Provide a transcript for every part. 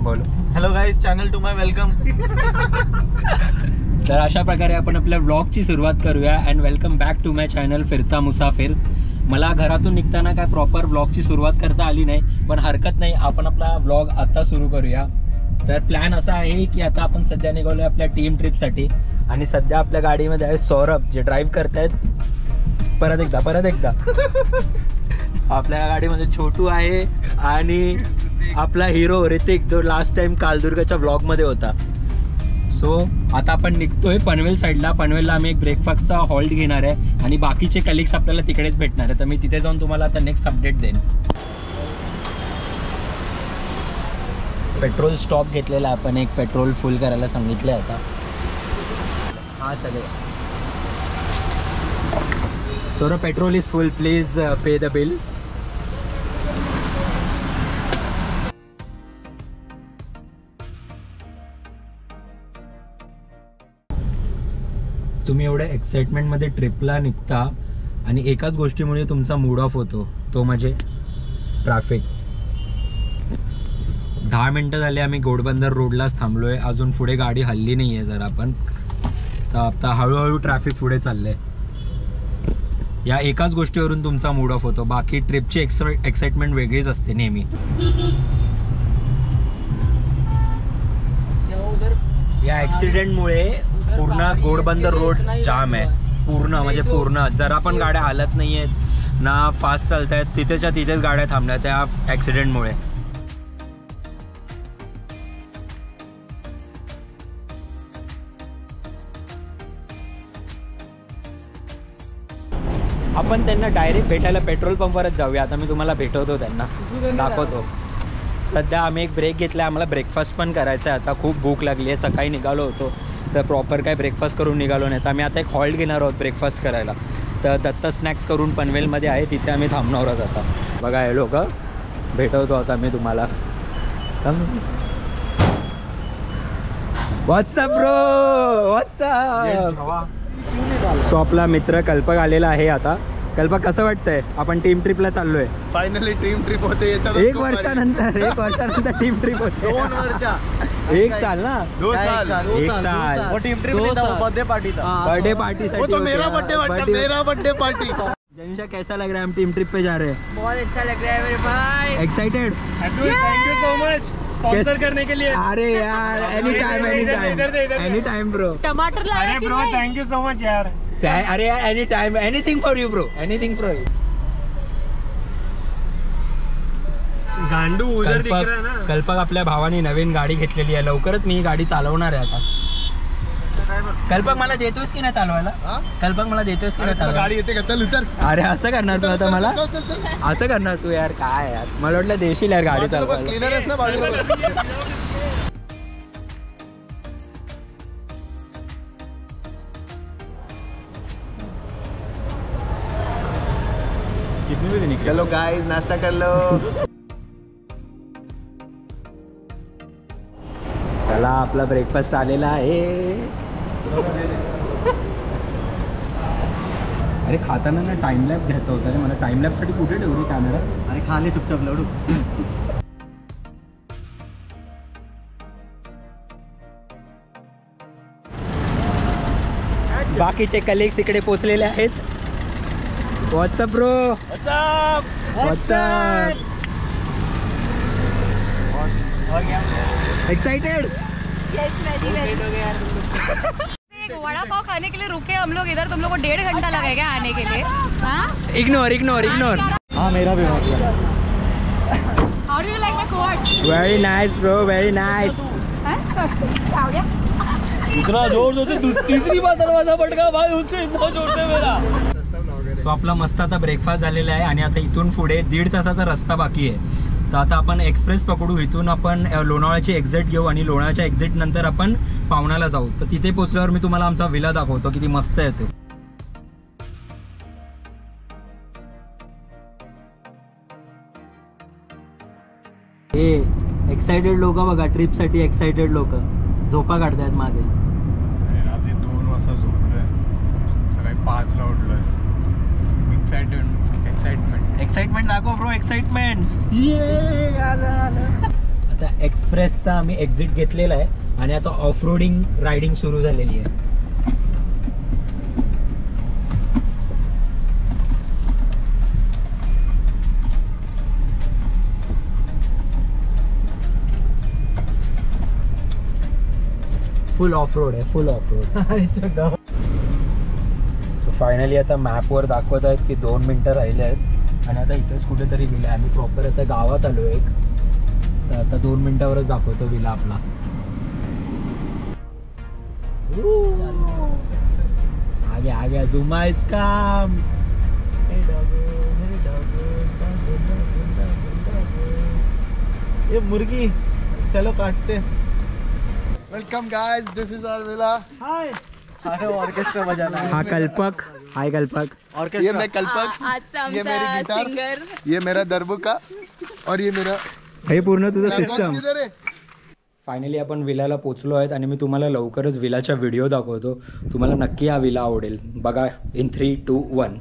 बोलो. Hello guys, channel to my welcome. तर अशा प्रकारे आपण आपल्या व्लॉगची सुरुवात करूया. And welcome back to my channel Firta Musafir. मला घरातून निघताना काय प्रॉपर व्लॉगची सुरुवात करता आली नाही, पण हरकत नाही, आपण आपला व्लॉग आता सुरू करूया. तर प्लॅन असा आहे की आता आपण सध्या निघालोय आपल्या टीम ट्रिपसाठी. आणि सध्या आपल्या गाडीमध्ये आहे सौरभ, जे ड्राईव्ह करतायत. परत एकदा आपल्या गाडीमध्ये छोटू आहे आणि आपला हिरो ऋतिक, जो लास्ट टाइम कालदुर्गच्या व्लॉगमध्ये होता. सो आता आपण निघतोय पनवेल साईडला. पनवेलला आम्ही एक ब्रेकफास्टचा हॉल्ट घेणार आहे आणि बाकीचे कलिग्स आपल्याला तिकडेच भेटणार आहे. तर मी तिथे जाऊन तुम्हाला आता नेक्स्ट अपडेट देईन. पेट्रोल स्टॉप घेतलेला आपण, एक पेट्रोल फुल करायला सांगितलं आता. हा चले. So petrol is full, please pay the bill. तुम्ही एवढ्या एक्साइटमेंटमध्ये ट्रिपला निघता आणि एकाच गोष्टीमुळे तुमचा मूड ऑफ होतो, तो म्हणजे ट्रॅफिक. 10 मिनटं झाले आम्ही घोडबंदर रोडलाच थांबलोय, अजून पुढे गाडी हल्ली नाही आहे जरा पण. तर आता हळूहळू ट्रॅफिक पुढे चाललंय. या एकाच गोष्टीवरून तुमचा मूड ऑफ होतो, बाकी ट्रिपची एक्साइटमेंट वेगळीच असते नेहमी. या ॲक्सिडेंटमुळे पूर्ण घोडबंदर रोड जाम आहे, पूर्ण म्हणजे पूर्ण. जरा पण गाड्या हालत नाही आहेत ना, फास्ट चालत आहेत, तिथेच्या तिथेच गाड्या थांबल्या त्या ॲक्सिडेंटमुळे. आपण त्यांना डायरेक्ट भेटायला पेट्रोल पंपवरच जाऊया. आता मी तुम्हाला भेटवतो, त्यांना दाखवतो. सध्या आम्ही एक ब्रेक घेतला, आम्हाला ब्रेकफास्ट पण करायचा आहे. आता खूप भूक लागली आहे, सकाळी निघालो होतो तर प्रॉपर काय ब्रेकफास्ट करून निघालो नाही. तर आम्ही आता एक हॉल्ट घेणार आहोत ब्रेकफास्ट करायला. तर दत्त स्नॅक्स करून पनवेलमध्ये आहे, तिथे आम्ही थांबणार आहोत. आता बघा हे लोक, भेटवतो आता मी तुम्हाला. WhatsApp bro, WhatsApp. सो आपला मित्र कल्पक आलेला आहे आता. कल्पक, कसं वाटतंय आपण टीम ट्रिपला चाललोय? फायनली टीम ट्रिप होते. एक वर्षानंतर टीम ट्रिप होते. 2 वर्ष, 1 साल ना, 2 साल, 1 साल. वो टीम ट्रिप नहीं था, वो बर्थडे पार्टी था. बर्थडे पार्टी वो तो मेरा बर्थडे पार्टी. जनिशा, कैसा लग रहा है? हम टीम ट्रिप पे जा रहे हैं. बहुत अच्छा लग रहा है मेरे भाई. Excited? Thank you so much sponsor करने के लिए. अरे यार, एनी टाइम ब्रो. टमाटर लाए. अरे bro, thank you so much यार. अरे यार, any time, anything for you bro, anything for you. गांडू उधर दिख रहा है ना. कल्पक आपल्या भावाने नवीन गाडी घेतलेली आहे, लवकरच मी ही गाडी चालवणार आहे आता. कल्पक, मला देतोयस की नाही चालवायला? कल्पक, मला देतोयस की नाही चालवायला? गाडी येते का? चल उतर. अरे असं करणार तू आता मला? असं करणार तू यार? काय यार, मला वाटलं देशील यार गाडी चालवायला. क्लीनर आहेस ना बाजूला. कितनी बजे निकल? चलो गाइस, नाश्ता कर लो. चला, आपला ब्रेकफास्ट आलेला आहे. अरे खाताना ना टाइम लॅप घ्यायचा होता रे मला. टाइम लॅपसाठी कुठे ठेवली कॅमेरा? अरे खा ले चुपचाप लवडू. बाकीचे कलिग्स इकडे पोचलेले आहेत. What's up bro. What's up. Excited? Vada pav खाने के लिए रुके हम लोग इधर. तुम लोग को 1.5 घंटा लगेगा आने के लिए. इग्नोर. हाँ, मेरा भी हो गया. How do you like my quad? Very nice bro, very nice. इतना जोर से तीसरी बार दरवाजा पटका भाई, उसने इतना जोर से मेरा. सो आपला मस्त आता ब्रेकफास्ट झालेला आहे आणि आता इथून पुढे 1.5 तासाचा रस्ता बाकी आहे. तर आता आपण एक्सप्रेस पकडू, इथून आपण लोणावळ्याची एक्झिट घेऊ आणि लोणावळ्याच्या एक्झिट नंतर आपण पावनाला जाऊ. तर तिथे पोचल्यावर मी तुम्हाला आमचा विला दाखवतो, किती मस्त आहे तो. हे एक्साइटेड लोक बघा, ट्रिपसाठी एक्साइटेड लोक झोपा काढतायत मागे. रात्री 2 वाजता झोपलोय, सकाळी 5 ला उठलोय. एक्साइटमेंट दाखव ब्रो, एक्साइटमेंट. ये आलं. आता एक्सप्रेसचा आम्ही एक्झिट घेतलेला आहे आणि आता ऑफ रोडिंग रायडिंग सुरू झालेली आहे. फुल ऑफ रोड आहे, फुल ऑफ रोड. फायनली आता मॅपवर दाखवत आहेत की 2 मिनटं राहिले आहेत आणि आता इथेच कुठेतरी विला. आम्ही प्रॉपर आता गावात आलो एक, तर आता 2 मिनटावरच दाखवतो विला आपला. आगे आगे जुमा इसका. ये मुर्गी चलो काटते. Welcome guys, this is our villa. Hi. Orchestra बजाना है. हा कल्पक. हाय कल्पक. ये मैं कल्पक, ये मेरी गिटार, ये मेरा दरबुका और ये मेरा हे पूर्ण तुझं सिस्टम. फायनली आपण विलाला पोचलो आहेत आणि मी तुम्हाला लवकरच विलाच्या व्हिडिओ दाखवतो. तुम्हाला नक्की हा विला आवडेल. बघा इन 3, 2, 1.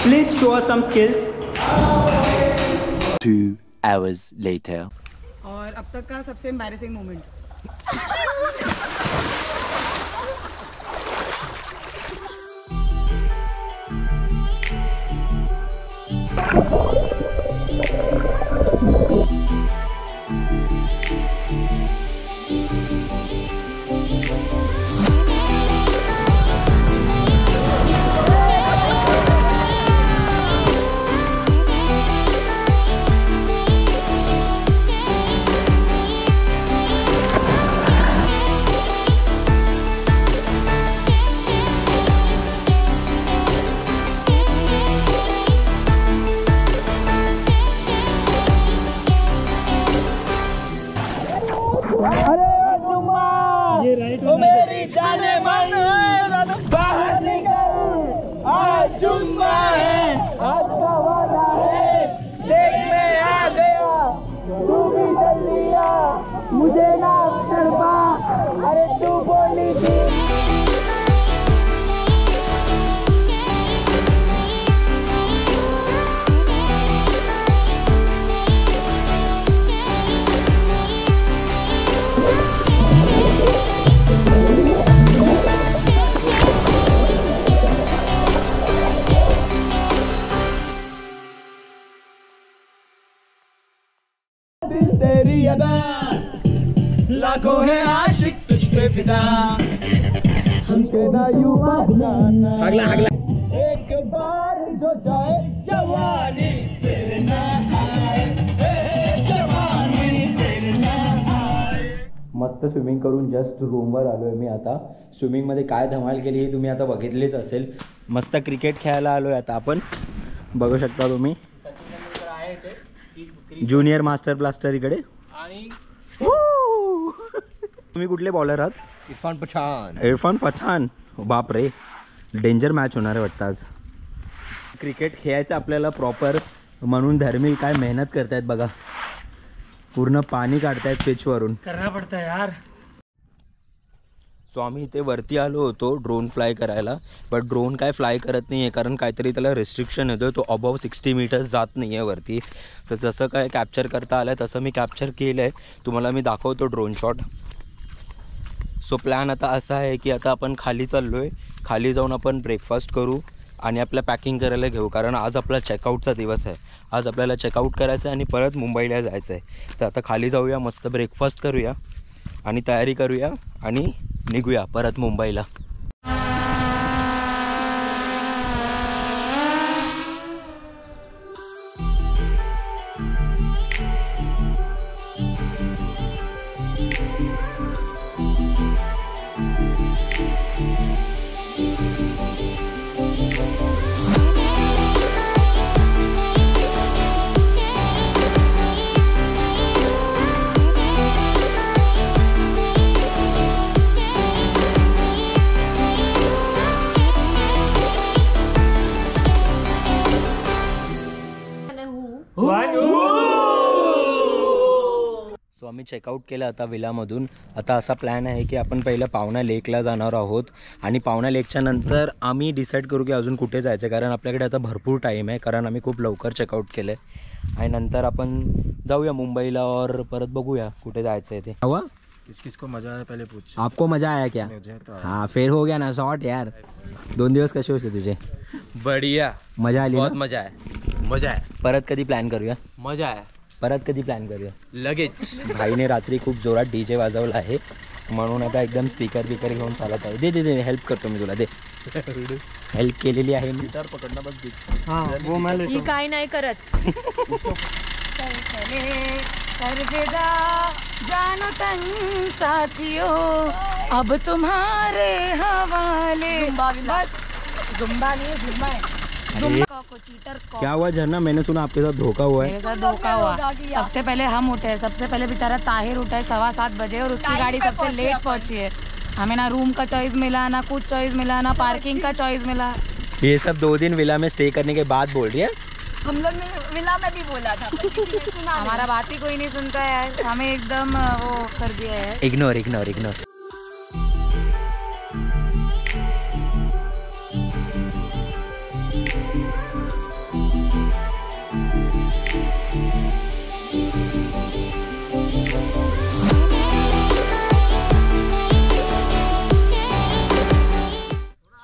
Please show us some skills. 2 hours later. और अब तक का सबसे एम्बैरेसिंग मोमेंट. मेरी जाने मन बाहर निकल, आज जुम्मा है, आज का वादा है, देख मैं आ गया, तू भी जल्दी आ, मुझे ना तड़पा, अरे तू बोली थी. तेरी अदा, लाखों है आशिक तुझ पे फिदा, हमसे ना यूं बहकाना. एक बार जो जाए जवानी फिर ना आए, जवानी फिर ना आए. मस्त स्विमिंग करून जस्ट रूमवर आलो आहे मी आता. स्विमिंगमध्ये काय धमाल केली हे तुम्ही आता बघितलेच असेल. मस्त क्रिकेट खेळायला आलो आहे आता आपण. बघू शकता तुम्ही ज्युनियर मास्टर ब्लास्टर इकडे. आणि तुम्ही कुठले बॉलर आहात? इरफान पठान. इरफान पठान. बाप रे, डेंजर मॅच होणार आहे वाटतं आज. क्रिकेट खेळायचं आपल्याला प्रॉपर, म्हणून धर्मिल काय मेहनत करतायत बघा. पूर्ण पाणी काढतायत पिचवरून. करना पड़ता है यार. सो आम्ही इथे वरती आलो होतो ड्रोन फ्लाय करायला, बट ड्रोन काय फ्लाय करत नाही आहे कारण काहीतरी त्याला रिस्ट्रिक्शन येतो. तो अबव 60 मीटर्स जात नाही आहे वरती. तर जसं काय कॅप्चर करता आलं आहे तसं मी कॅप्चर केलं आहे. तुम्हाला मी दाखवतो ड्रोन शॉट. सो प्लॅन आता असा आहे की आता आपण खाली चाललो आहे. खाली जाऊन आपण ब्रेकफास्ट करू आणि आपल्या पॅकिंग करायला घेऊ, कारण आज आपला चेकआउटचा दिवस आहे. आज आपल्याला चेकआउट करायचं आहे आणि परत मुंबईला जायचं आहे. तर आता खाली जाऊया, मस्त ब्रेकफास्ट करूया आणि तयारी करूया आणि निघूया परत मुंबईला. सो आम्ही चेकआउट केलं आता विलामधून. आता असा प्लॅन आहे की आपण पहिलं पावना लेकला जाणार आहोत आणि पावना लेकच्या नंतर आम्ही डिसाईड करू की अजून कुठे जायचं, कारण आपल्याकडे आता भरपूर टाईम आहे, कारण आम्ही खूप लवकर चेकआउट केलं आहे. आणि नंतर आपण जाऊया मुंबईला और परत बघूया कुठे जायचं आहे ते. हवा किसको मजा आया पहले पूछ. आपको मजा आया क्या? हाँ फिर हो गया ना शॉर्ट यार. 2 दिवस कसे होते तुझे? बढ़िया, मजा आली बहुत ना? मजा आहे. मजा आहे, परत कधी प्लॅन करूया? मजा आहे. परत कधी प्लॅन करूया? लगेच. भाईने रात्री खूप जोरात DJ वाजवला आहे म्हणून आता एकदम स्पीकर घेऊन चालत आहे. दे हेल्प करतो मी तुला. दे हेल्प केलेली आहे मी. गिटार पकडना बस गीत. हाँ वो मैं ही काय नाही करत. चल चले अलविदा जानो तन साथियों अब तुम्हारे हवाले. जुम्बा नहीं है, जुम्बा है. जुम्बा को चीटर को. क्या हुआ झरना? मैंने सुना आपके साथ धोखा हुआ है. मेरे साथ धोखा हुआ. सबसे पहले हम उठे, सबसे पहले बेचारा ताहिर उठा है 7:15 बजे और उसकी गाड़ी सबसे लेट पहुंची है. हमें ना रूम का चॉइस मिला, ना कुछ चॉइस मिला, ना पार्किंग का चॉइस मिला. ये सब 2 दिन विला में स्टे करने के बाद बोल रही है. हम लोग ने विला में भी बोला था पर किसी ने सुना नहीं. हमारा बात ही कोई नहीं सुनता है. हमें एकदम वो कर दिया है. इग्नोर.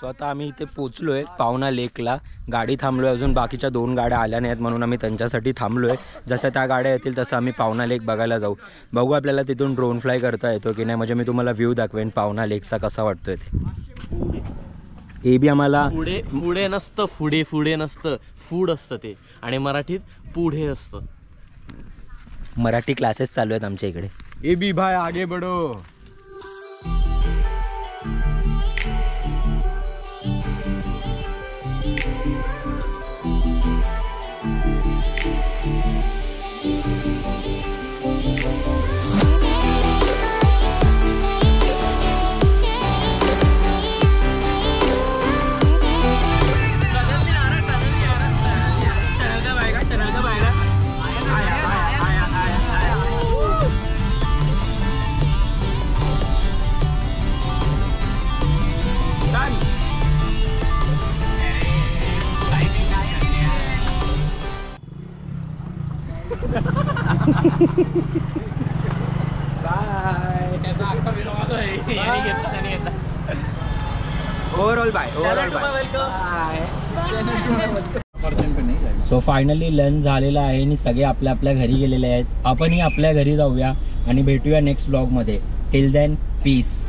सो आता आम्ही इथे पोचलो आहे पावना लेकला. गाडी थांबलो आहे, अजून बाकीच्या 2 गाड्या आल्या नाहीत म्हणून आम्ही त्यांच्यासाठी थांबलो आहे. जसं त्या गाड्या येतील तसं आम्ही पावना लेक बघायला जाऊ. बघू आपल्याला तिथून ड्रोन फ्लाय करता येतो की नाही, म्हणजे मी तुम्हाला व्ह्यू दाखवेन पावना लेकचा कसा वाटतोय ते. हे बी आम्हाला पुढे नसतं, पुढे नसतं, फूड असतं ते, आणि मराठीत पुढे असतं. मराठी क्लासेस चालू आहेत आमच्या इकडे. ए बी भाई आगे बढ़ो. Overall bye. So finally lunch झालेला आहे आणि सगळे आपल्या आपल्या घरी गेलेले आहेत. आपणही आपल्या घरी जाऊया आणि भेटूया नेक्स्ट व्लॉगमध्ये. Till then piece.